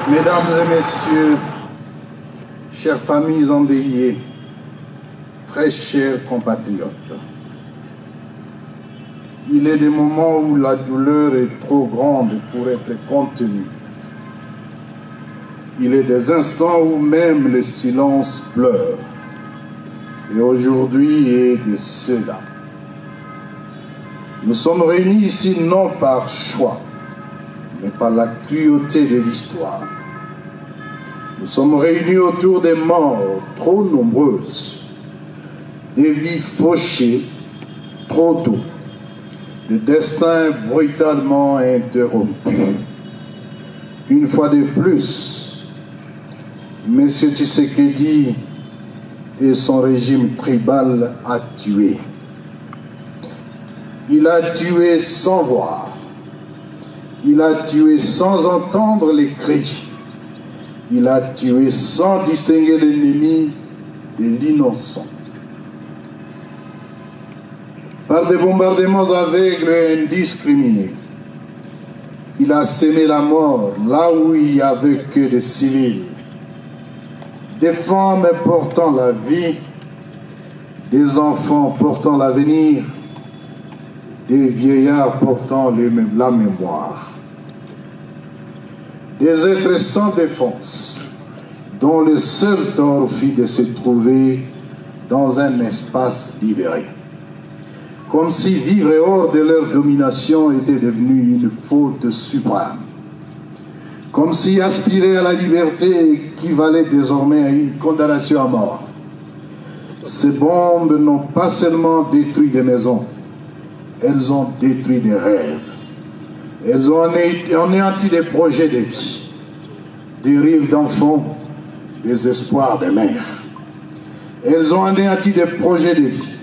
Mesdames et messieurs, chères familles endeuillées, très chers compatriotes, il est des moments où la douleur est trop grande pour être contenue. Il est des instants où même le silence pleure. Et aujourd'hui est de cela. Nous sommes réunis ici non par choix, mais par la cruauté de l'histoire. Nous sommes réunis autour des morts trop nombreuses, des vies fauchées trop tôt, des destins brutalement interrompus. Une fois de plus, M. Tshisekedi et son régime tribal a tué. Il a tué sans voir. Il a tué sans entendre les cris. Il a tué sans distinguer l'ennemi de l'innocent. Par des bombardements aveugles et indiscriminés, il a sémé la mort là où il n'y avait que des civils, des femmes portant la vie, des enfants portant l'avenir, des vieillards portant la mémoire. Des êtres sans défense, dont le seul tort fut de se trouver dans un espace libéré. Comme si vivre hors de leur domination était devenu une faute suprême. Comme si aspirer à la liberté équivalait désormais à une condamnation à mort. Ces bombes n'ont pas seulement détruit des maisons, elles ont détruit des rêves. Elles ont anéanti des projets de vie, des rêves d'enfants, des espoirs de mères. Elles ont anéanti des projets de vie.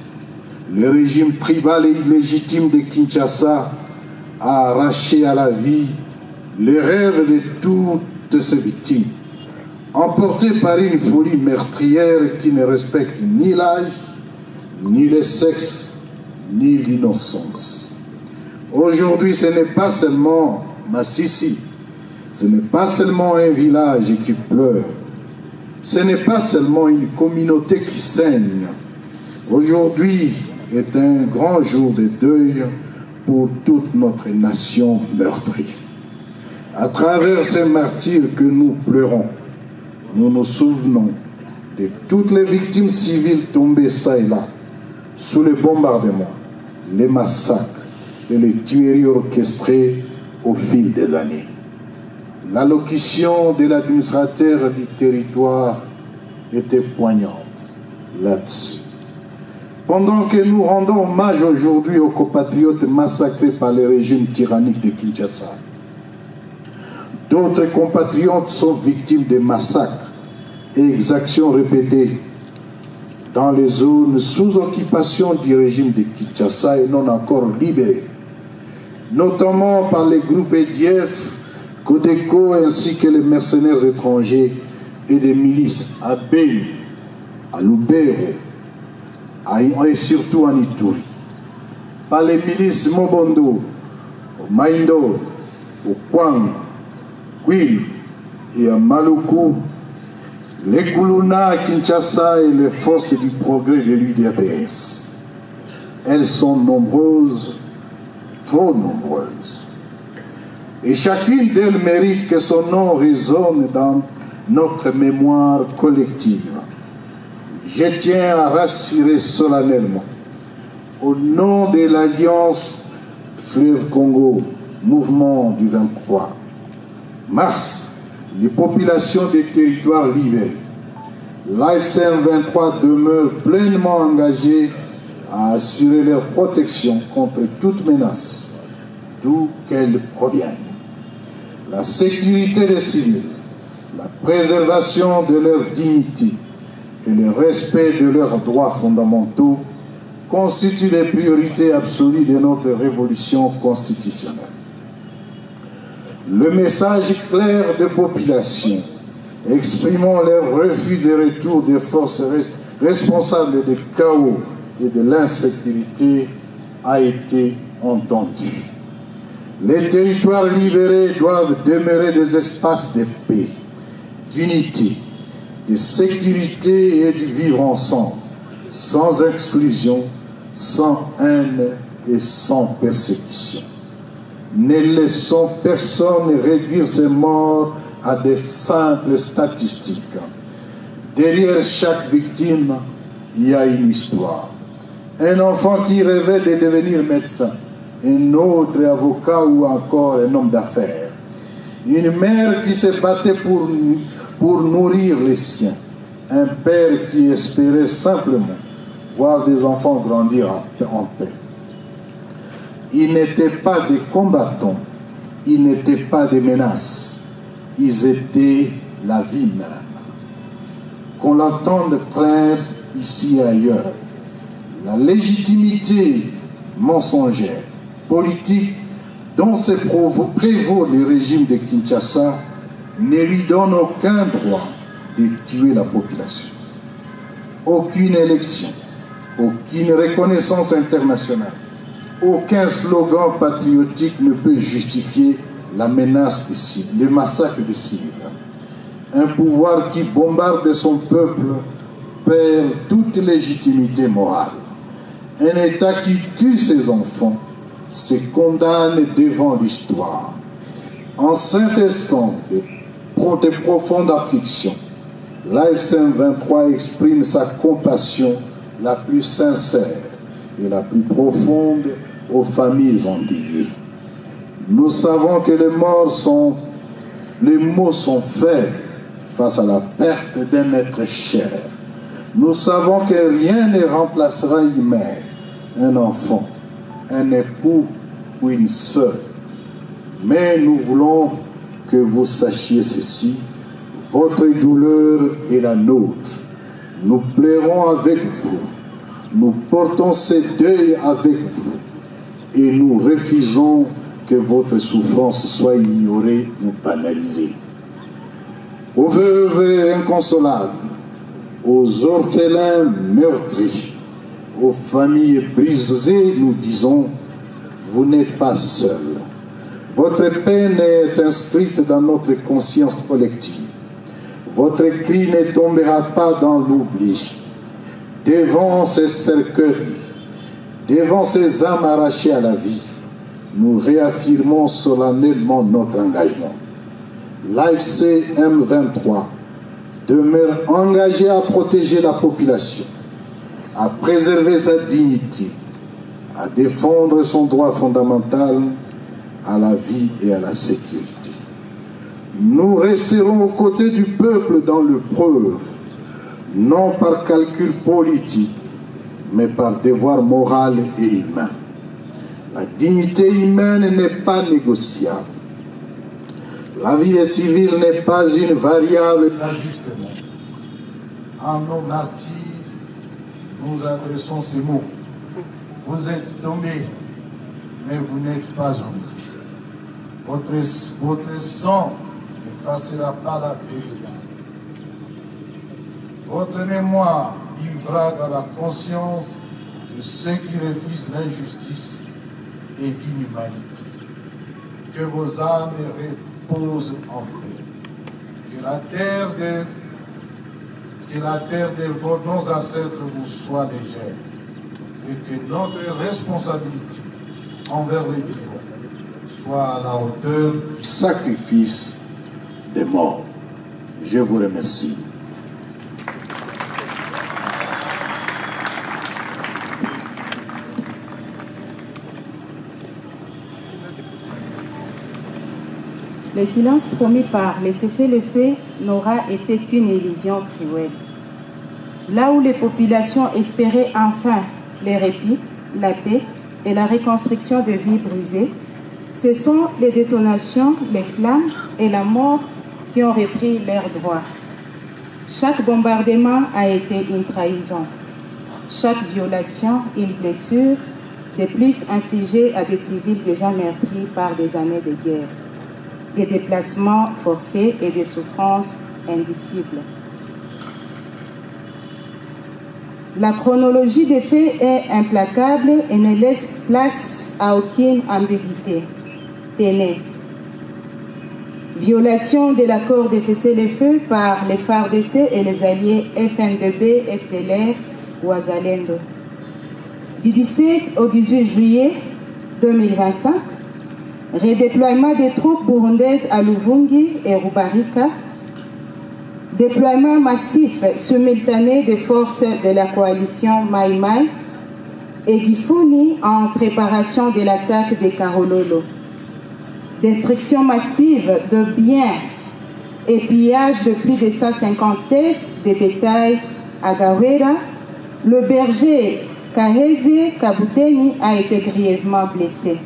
Le régime tribal et illégitime de Kinshasa a arraché à la vie les rêves de toutes ces victimes, emportées par une folie meurtrière qui ne respecte ni l'âge, ni le sexe, ni l'innocence. Aujourd'hui, ce n'est pas seulement Massissi, ce n'est pas seulement un village qui pleure, ce n'est pas seulement une communauté qui saigne. Aujourd'hui est un grand jour de deuil pour toute notre nation meurtrie. À travers ces martyrs que nous pleurons, nous nous souvenons de toutes les victimes civiles tombées ça et là, sous les bombardements, les massacres et les tueries orchestrées au fil des années. L'allocution de l'administrateur du territoire était poignante là-dessus. Pendant que nous rendons hommage aujourd'hui aux compatriotes massacrés par le régime tyrannique de Kinshasa, d'autres compatriotes sont victimes de massacres et exactions répétées dans les zones sous occupation du régime de Kinshasa et non encore libérées, notamment par les groupes EDF, Codeco ainsi que les mercenaires étrangers et des milices à Beni, à Lubero et surtout en Ituri, par les milices Mobondo, au Maindo, au Kwang, Kwilu et à Maluku, les Kuluna à Kinshasa et les forces du progrès de l'UDPS. Elles sont nombreuses, trop nombreuses. Et chacune d'elles mérite que son nom résonne dans notre mémoire collective. Je tiens à rassurer solennellement, au nom de l'Alliance Fleuve Congo, mouvement du 23 mars, les populations des territoires libérés. L'AFCM 23 demeure pleinement engagée à assurer leur protection contre toute menace, d'où qu'elle provienne. La sécurité des civils, la préservation de leur dignité et le respect de leurs droits fondamentaux constituent des priorités absolues de notre révolution constitutionnelle. Le message clair des populations exprimant leur refus de retour des forces responsables du chaos et de l'insécurité a été entendu. Les territoires libérés doivent demeurer des espaces de paix, d'unité, de sécurité et de vivre ensemble, sans exclusion, sans haine et sans persécution. Ne laissons personne réduire ces morts à des simples statistiques. Derrière chaque victime, il y a une histoire. Un enfant qui rêvait de devenir médecin, un autre avocat ou encore un homme d'affaires. Une mère qui se battait pour nourrir les siens. Un père qui espérait simplement voir des enfants grandir en paix. Ils n'étaient pas des combattants, ils n'étaient pas des menaces, ils étaient la vie même. Qu'on l'entende clair ici et ailleurs, la légitimité mensongère, politique, dont se prévaut le régime de Kinshasa, ne lui donne aucun droit de tuer la population. Aucune élection, aucune reconnaissance internationale, aucun slogan patriotique ne peut justifier la menace des civils, le massacre des civils. Un pouvoir qui bombarde son peuple perd toute légitimité morale. Un État qui tue ses enfants se condamne devant l'histoire. En cet instant de profonde affliction, l'AFC 23 exprime sa compassion la plus sincère et la plus profonde aux familles endeuillées. Nous savons que les mots sont faibles face à la perte d'un être cher. Nous savons que rien ne remplacera une mère, un enfant, un époux ou une sœur. Mais nous voulons que vous sachiez ceci, votre douleur est la nôtre. Nous pleurons avec vous, nous portons ce deuil avec vous et nous refusons que votre souffrance soit ignorée ou banalisée. Aux veuves inconsolables, aux orphelins meurtris, aux familles brisées, nous disons, vous n'êtes pas seuls. Votre peine est inscrite dans notre conscience collective. Votre cri ne tombera pas dans l'oubli. Devant ces cercueils, devant ces âmes arrachées à la vie, nous réaffirmons solennellement notre engagement. L'AFC M23 demeure engagé à protéger la population, à préserver sa dignité, à défendre son droit fondamental à la vie et à la sécurité. Nous resterons aux côtés du peuple dans l'épreuve, non par calcul politique, mais par devoir moral et humain. La dignité humaine n'est pas négociable. La vie des civils n'est pas une variable d'ajustement. En nos martyrs, nous adressons ces mots. Vous êtes tombés, mais vous n'êtes pas oubliés. Votre sang n'effacera pas la vérité. Votre mémoire vivra dans la conscience de ceux qui refusent l'injustice et l'inhumanité. Que vos âmes reposent en paix. Que la terre de nos ancêtres vous soit légère. Et que notre responsabilité envers les vivants soit à la hauteur du sacrifice des morts. Je vous remercie. Le silence promis par les cessez-le-feu n'aura été qu'une illusion cruelle. Là où les populations espéraient enfin les répits, la paix et la reconstruction de vies brisées, ce sont les détonations, les flammes et la mort qui ont repris leurs droits. Chaque bombardement a été une trahison. Chaque violation, une blessure de plus infligée à des civils déjà meurtris par des années de guerre. Des déplacements forcés et des souffrances indicibles. La chronologie des faits est implacable et ne laisse place à aucune ambiguïté. Téné. Violation de l'accord de cessez-le-feu par les FARDC et les alliés FNDB, FDLR, Wazalendo. Du 17 au 18 juillet 2025, redéploiement des troupes burundaises à Luvungi et Rubarika, déploiement massif simultané des forces de la coalition Mai Mai et Gifuni en préparation de l'attaque des Karololo. Destruction massive de biens et pillage de plus de 150 têtes de bétail à Gawera. Le berger Kaheze Kabuteni a été grièvement blessé.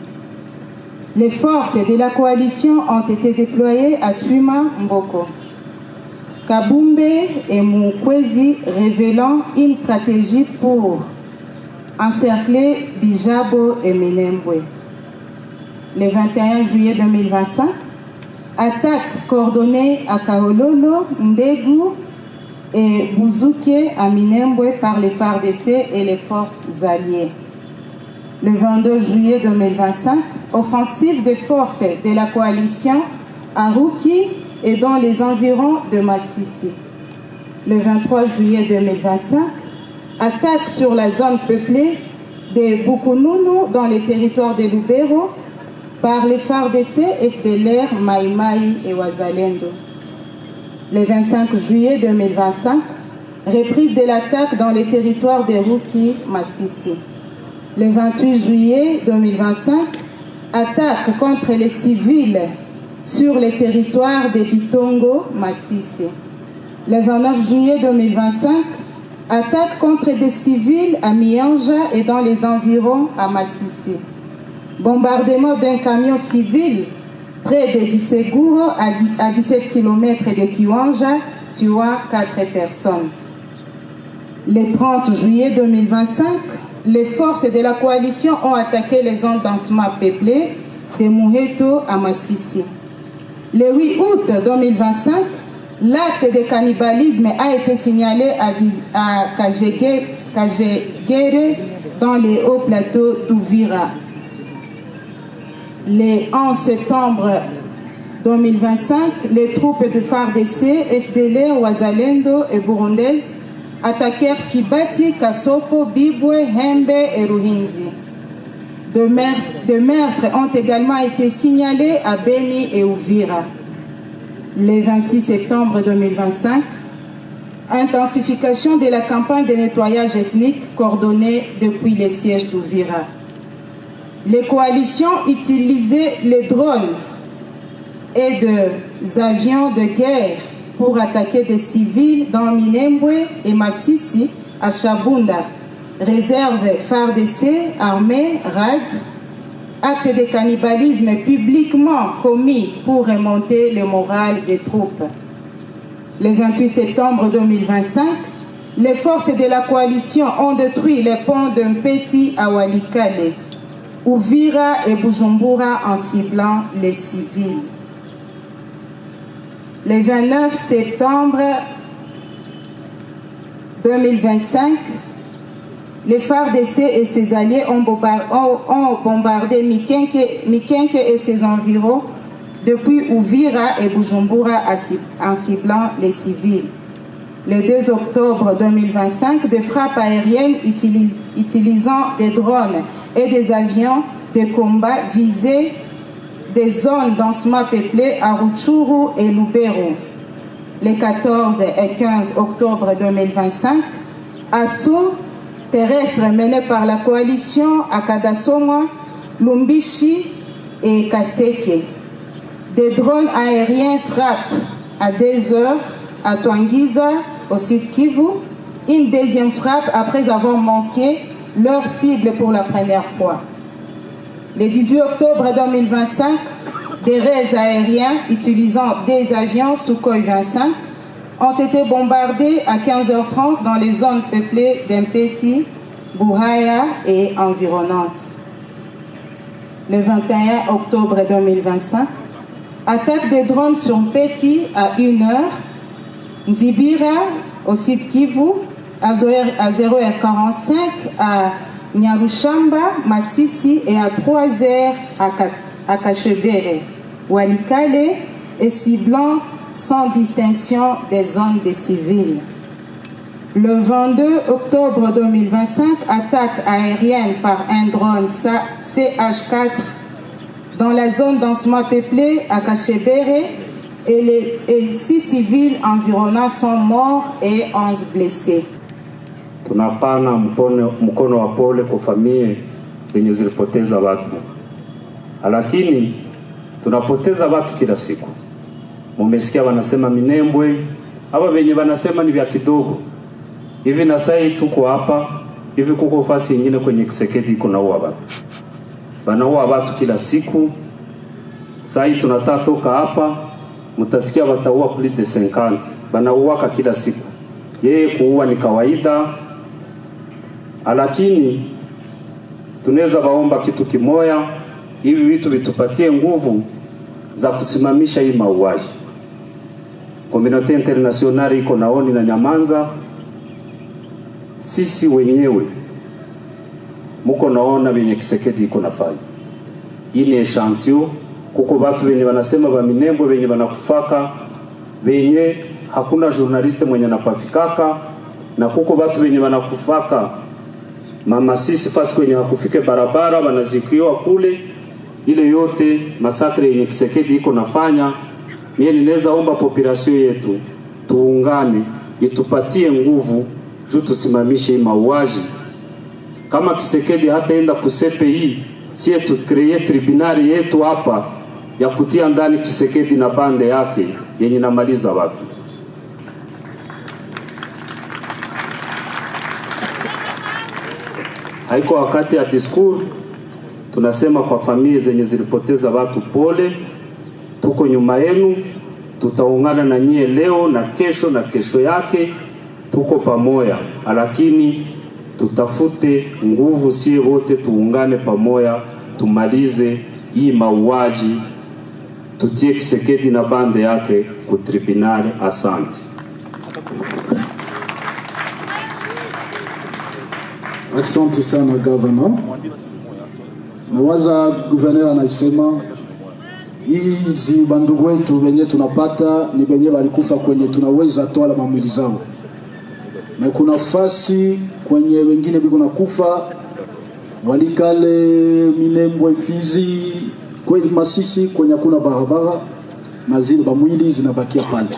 Les forces de la coalition ont été déployées à Suima Mboko, Kabumbe et Mukwezi, révélant une stratégie pour encercler Bijabo et Minembwe. Le 21 juillet 2025, attaque coordonnée à Kaololo, Ndegu et Bouzouké à Minembwe par les FARDC et les forces alliées. Le 22 juillet 2025, offensive des forces de la coalition à Ruki et dans les environs de Massissi. Le 23 juillet 2025, attaque sur la zone peuplée de Bukununu dans les territoires de Lubero par les FARDC, FDLR, Mai Mai et Wazalendo. Le 25 juillet 2025, reprise de l'attaque dans les territoires de Ruki, Massissi. Le 28 juillet 2025, attaque contre les civils sur les territoires de Bitongo, Massissi. Le 29 juillet 2025, attaque contre des civils à Mianja et dans les environs à Massissi. Bombardement d'un camion civil près de Diseguro à 17 km de Kiwanja, tuant 4 personnes. Le 30 juillet 2025, les forces de la coalition ont attaqué les zones d'enseignement peuplées de Muheto à Massissi. Le 8 août 2025, l'acte de cannibalisme a été signalé à Kajegere dans les hauts plateaux d'Uvira. Le 11 septembre 2025, les troupes de FARDC, FDLR, Wazalendo et burundaises attaquèrent Kibati, Kasopo, Bibwe, Hembe et Ruhinzi. Des meurtres ont également été signalés à Beni et Uvira. Le 26 septembre 2025, intensification de la campagne de nettoyage ethnique coordonnée depuis les sièges d'Uvira. Les coalitions utilisaient les drones et des avions de guerre pour attaquer des civils dans Minembwe et Massissi à Chabunda. Réserve FARDC, armée, RAD, acte de cannibalisme publiquement commis pour remonter le moral des troupes. Le 28 septembre 2025, les forces de la coalition ont détruit les ponts de Mpeti à Walikale, Uvira et Bujumbura en ciblant les civils. Le 29 septembre 2025, les FARDC et ses alliés ont bombardé Mikenke et ses environs depuis Uvira et Bujumbura en ciblant les civils. Le 2 octobre 2025, des frappes aériennes utilisant des drones et des avions de combat visaient des zones densément peuplées à Rutshuru et Lubero. Le 14 et 15 octobre 2025, assaut terrestre mené par la coalition à Kadasonga, Lumbishi et Kaseke. Des drones aériens frappent à 2 heures à Twangiza, au site Kivu, une deuxième frappe après avoir manqué leur cible pour la première fois. Le 18 octobre 2025, des raids aériens utilisant des avions Sukhoi 25 ont été bombardés à 15h30 dans les zones peuplées d'Mpeti, Buhaya et environnantes. Le 21 octobre 2025, attaque des drones sur Mpeti à 1h, Nzibira au site Kivu, à 0h45 à Nyarushamba, Massissi et à 3h à à Kashebere, Walikale et ciblant sans distinction des zones des civils. Le 22 octobre 2025, attaque aérienne par un drone CH4 dans la zone densément peuplée à Kashebere et 6 civils environnants sont morts et 11 blessés. Tunapana mkono wa pole kwa familia zenye zilipoteza watu. Lakini tunapoteza watu kila siku. Mumesikia wanasema Minembwe, hapa wenye wanasema ni vya kidogo. Hivi na sasa tuko hapa, hivi kuko fasi nyingine kwenye Kisekedi kuna watu. Wanaua watu kila siku. Sasa tunataka toka hapa, mtasikia wataua plus de 50. Wanauaka kila siku. Yeye kuua ni kawaida. Lakini tunaweza baomba kitu kimoya, hivi vitu vitupatie nguvu za kusimamisha hii mauaji. Komunote internationali iko naoni na nyamanza. Sisi wenyewe muko naona wenye Kisekedi iko nafanya. Hii ni eshantio, kuko watu wenye wanasema wa Minembwe wenye wanakufaka, wenye hakuna journaliste mwenye napafikaka, na kuko watu wenye wanakufaka mama sisi fasi kwenye hakufike barabara wanazikiwa kule. Ile yote masakre yenye Kisekedi iko nafanya. Mimi ninaweza omba population yetu tuungane, itupatie nguvu juu tusimamishe hii mauaji. Kama Kisekedi hataenda kusepe hii, sie tu kreye tribunali yetu hapa ya kutia ndani Kisekedi na bande yake yenye namaliza watu. Haiko wakati ya discours, tunasema kwa familia zenye zilipoteza watu pole, tuko nyuma yenu, tutaungana na nyie leo na kesho yake, tuko pamoja. Lakini tutafute nguvu sie wote, tuungane pamoja, tumalize hii mauaji, tutie Kisekedi na bande yake ku tribunali. Asante. Asante sana governor. Nawaza governor anasema hizi bandugu wetu wenye tunapata ni wenye walikufa kwenye tunaweza toa mamwili zao. Na kuna fasi kwenye wengine biko nakufa Walikale, Minembwe, Fizi, kwenye Masisi kwenye kuna barabara na zile bamwili zinabakia pale.